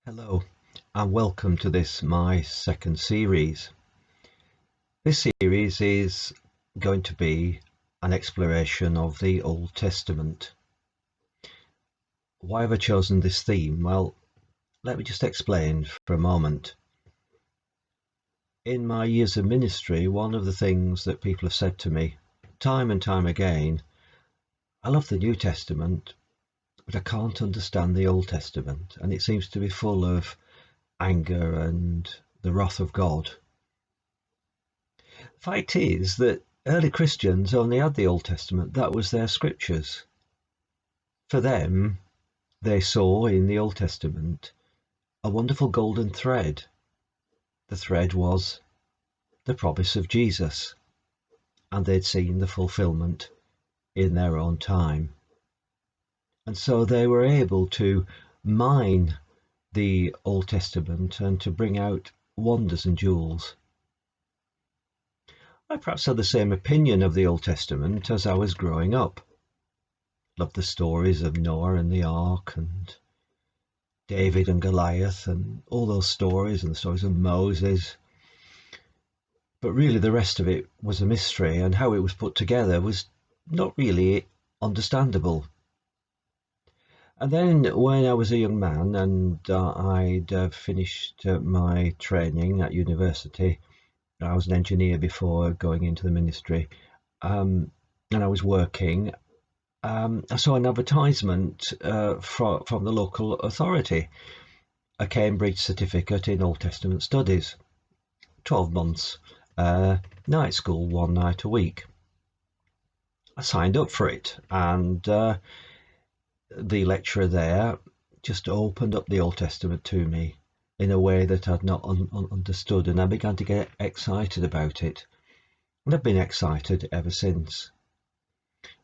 Hello and welcome to my second series. This series is going to be an exploration of the Old Testament. Why have I chosen this theme? Well, let me just explain for a moment. In my years of ministry, one of the things that people have said to me time and time again, I love the New Testament, but I can't understand the Old Testament, and it seems to be full of anger and the wrath of God. The fact is that early Christians only had the Old Testament. That was their scriptures. For them, they saw in the Old Testament a wonderful golden thread. The thread was the promise of Jesus, and they'd seen the fulfillment in their own time. And so they were able to mine the Old Testament and to bring out wonders and jewels. I perhaps had the same opinion of the Old Testament as I was growing up. Loved the stories of Noah and the Ark and David and Goliath and all those stories and the stories of Moses. But really the rest of it was a mystery, and how it was put together was not really understandable. And then when I was a young man and I'd finished my training at university, I was an engineer before going into the ministry, and I was working. I saw an advertisement from the local authority, a Cambridge certificate in Old Testament studies, 12 months, night school, one night a week. I signed up for it, and the lecturer there just opened up the Old Testament to me in a way that I'd not understood, and I began to get excited about it. And I've been excited ever since.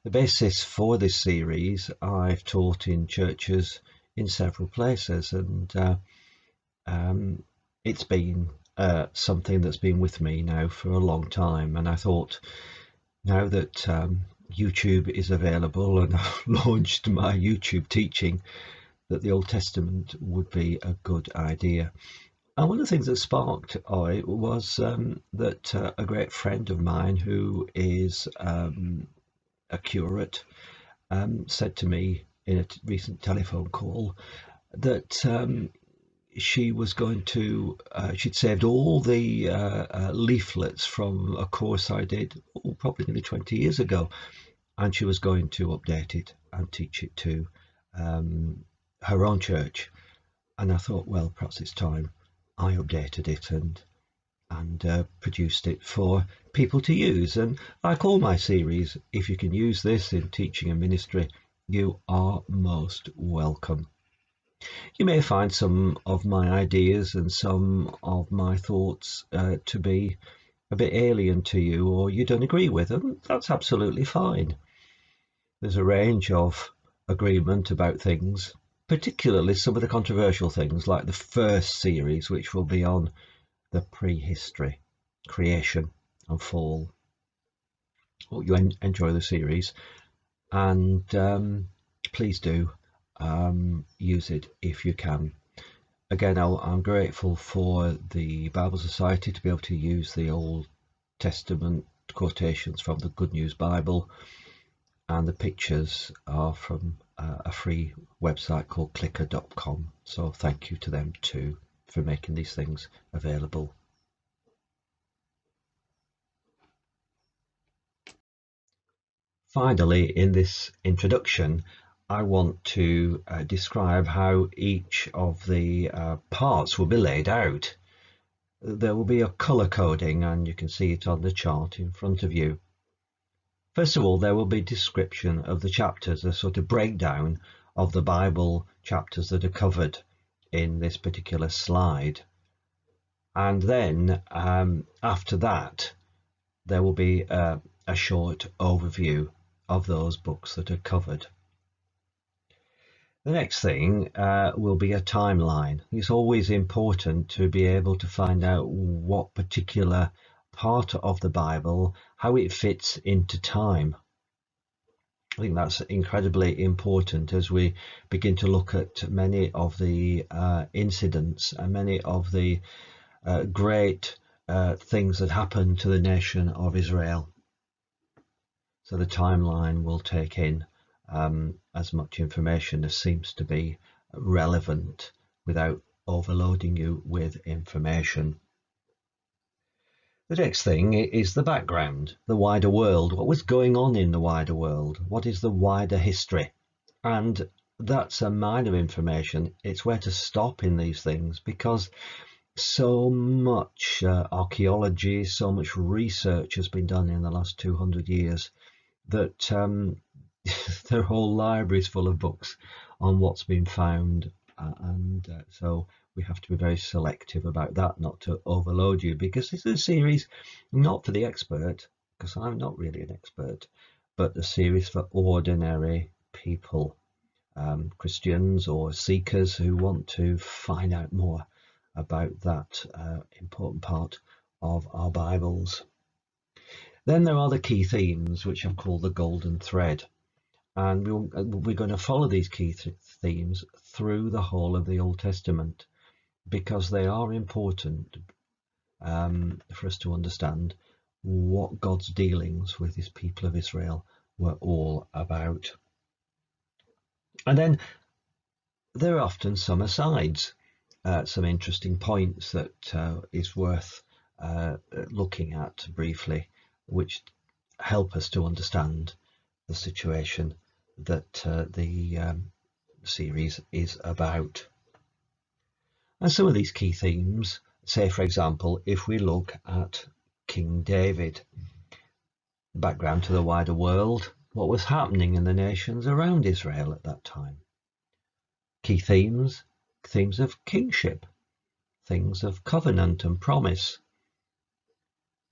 The basis for this series I've taught in churches in several places, and it's been something that's been with me now for a long time. And I thought, now that YouTube is available and I've launched my YouTube teaching, that the Old Testament would be a good idea. And one of the things that sparked it was that a great friend of mine who is a curate said to me in a recent telephone call that she was going to, she'd saved all the leaflets from a course I did probably nearly 20 years ago, and she was going to update it and teach it to her own church. And I thought, well, perhaps it's time I updated it and produced it for people to use. And like all my series, if you can use this in teaching and ministry, you are most welcome. You may find some of my ideas and some of my thoughts to be a bit alien to you, or you don't agree with them. That's absolutely fine. There's a range of agreement about things, particularly some of the controversial things, like the first series, which will be on the prehistory, creation and fall. Hope you enjoy the series, and please do use it if you can. Again, I'm grateful for the Bible Society to be able to use the Old Testament quotations from the Good News Bible, and the pictures are from a free website called clicker.com. So thank you to them too for making these things available. Finally, in this introduction, I want to describe how each of the parts will be laid out. There will be a colour coding, and you can see it on the chart in front of you. First of all, there will be description of the chapters, a sort of breakdown of the Bible chapters that are covered in this particular slide. And then after that, there will be a short overview of those books that are covered. The next thing will be a timeline. It's always important to be able to find out what particular part of the Bible, how it fits into time. I think that's incredibly important as we begin to look at many of the incidents and many of the great things that happened to the nation of Israel. So the timeline will take in as much information as seems to be relevant without overloading you with information. The next thing is the background, the wider world. What was going on in the wider world? What is the wider history? And that's a mine of information. It's where to stop in these things because so much archaeology, so much research has been done in the last 200 years that there are whole libraries full of books on what's been found, and so we have to be very selective about that, not to overload you, because this is a series not for the expert, because I'm not really an expert, but a series for ordinary people, Christians or seekers who want to find out more about that important part of our Bibles. Then there are the key themes, which I've called the golden thread. And we're going to follow these key themes through the whole of the Old Testament because they are important for us to understand what God's dealings with his people of Israel were all about. And then there are often some asides, some interesting points that is worth looking at briefly, which help us to understand the situation that the series is about. And some of these key themes, say for example, if we look at King David, background to the wider world, what was happening in the nations around Israel at that time. Key themes of kingship, things of covenant and promise.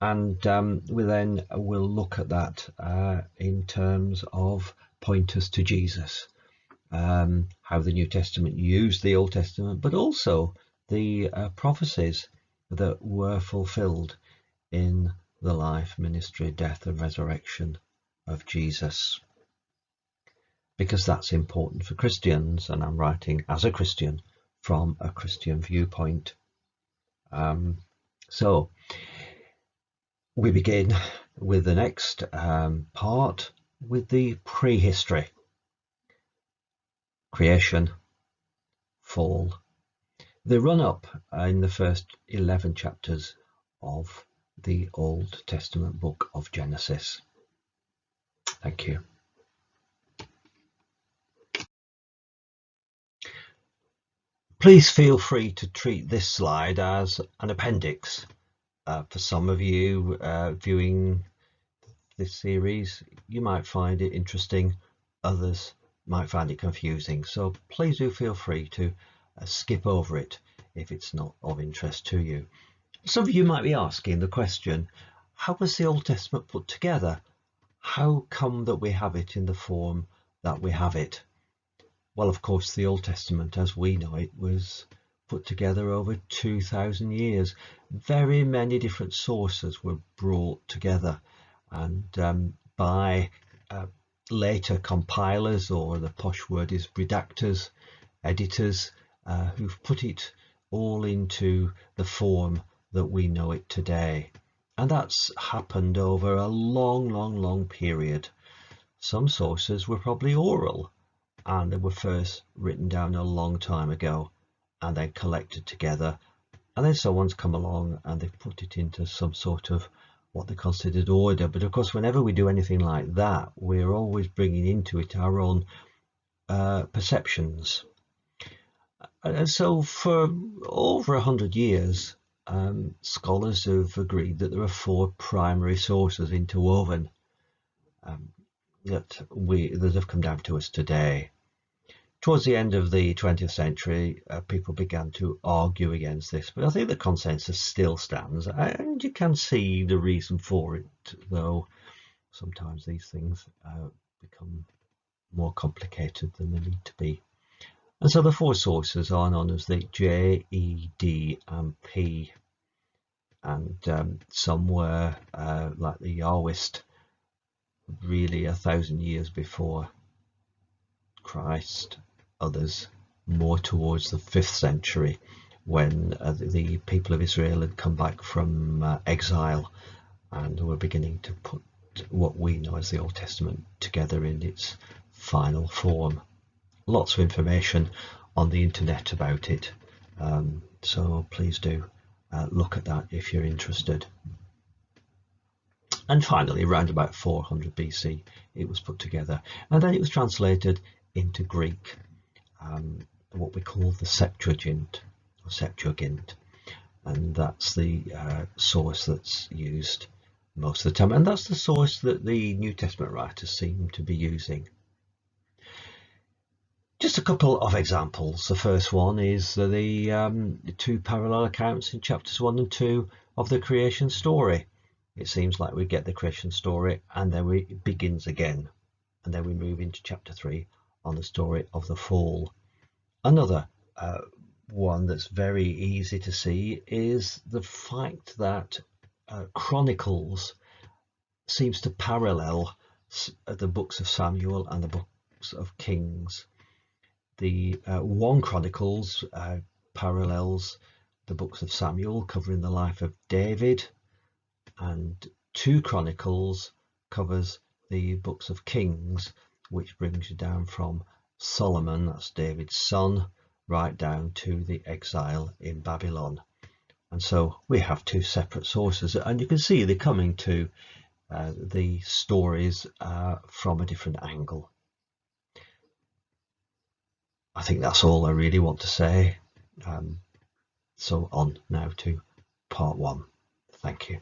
And we then will look at that in terms of pointers to Jesus, how the New Testament used the Old Testament, but also the prophecies that were fulfilled in the life, ministry, death and resurrection of Jesus. Because that's important for Christians, and I'm writing as a Christian from a Christian viewpoint. So we begin with the next part with the prehistory. Creation, fall, the run-up in the first 11 chapters of the Old Testament book of Genesis. Thank you. Please feel free to treat this slide as an appendix. For some of you viewing this series, you might find it interesting, others might find it confusing, so please do feel free to skip over it if it's not of interest to you. Some of you might be asking the question, how was the Old Testament put together? How come that we have it in the form that we have it? Well, of course, the Old Testament as we know it was put together over 2,000 years. Very many different sources were brought together, and by later compilers, or the posh word is redactors, editors, who've put it all into the form that we know it today. And that's happened over a long period. Some sources were probably oral, and they were first written down a long time ago and then collected together, and then someone's come along and they've put it into some sort of what they considered order. But of course, whenever we do anything like that, we're always bringing into it our own perceptions. And so for over 100 years, scholars have agreed that there are 4 primary sources interwoven that have come down to us today. Towards the end of the 20th century, people began to argue against this, but I think the consensus still stands, and you can see the reason for it, though sometimes these things become more complicated than they need to be. And so the 4 sources are known as the J, E, D and P, and some were like the Yahwist really 1,000 years before Christ, others more towards the 5th century, when the people of Israel had come back from exile and were beginning to put what we know as the Old Testament together in its final form. Lots of information on the internet about it, so please do look at that if you're interested. And finally, around about 400 BC, it was put together, and then it was translated into Greek, what we call the Septuagint, or Septuagint, and that's the source that's used most of the time, and that's the source that the New Testament writers seem to be using. Just a couple of examples. The first one is the two parallel accounts in chapters 1 and 2 of the creation story. It seems like we get the creation story and then it begins again, and then we move into chapter 3 on the story of the fall. Another one that's very easy to see is the fact that Chronicles seems to parallel the books of Samuel and the books of Kings. The 1 Chronicles parallels the books of Samuel, covering the life of David, and 2 Chronicles covers the books of Kings, which brings you down from Solomon, that's David's son, right down to the exile in Babylon. And so we have 2 separate sources, and you can see they're coming to the stories from a different angle. I think that's all I really want to say. So on now to part 1. Thank you.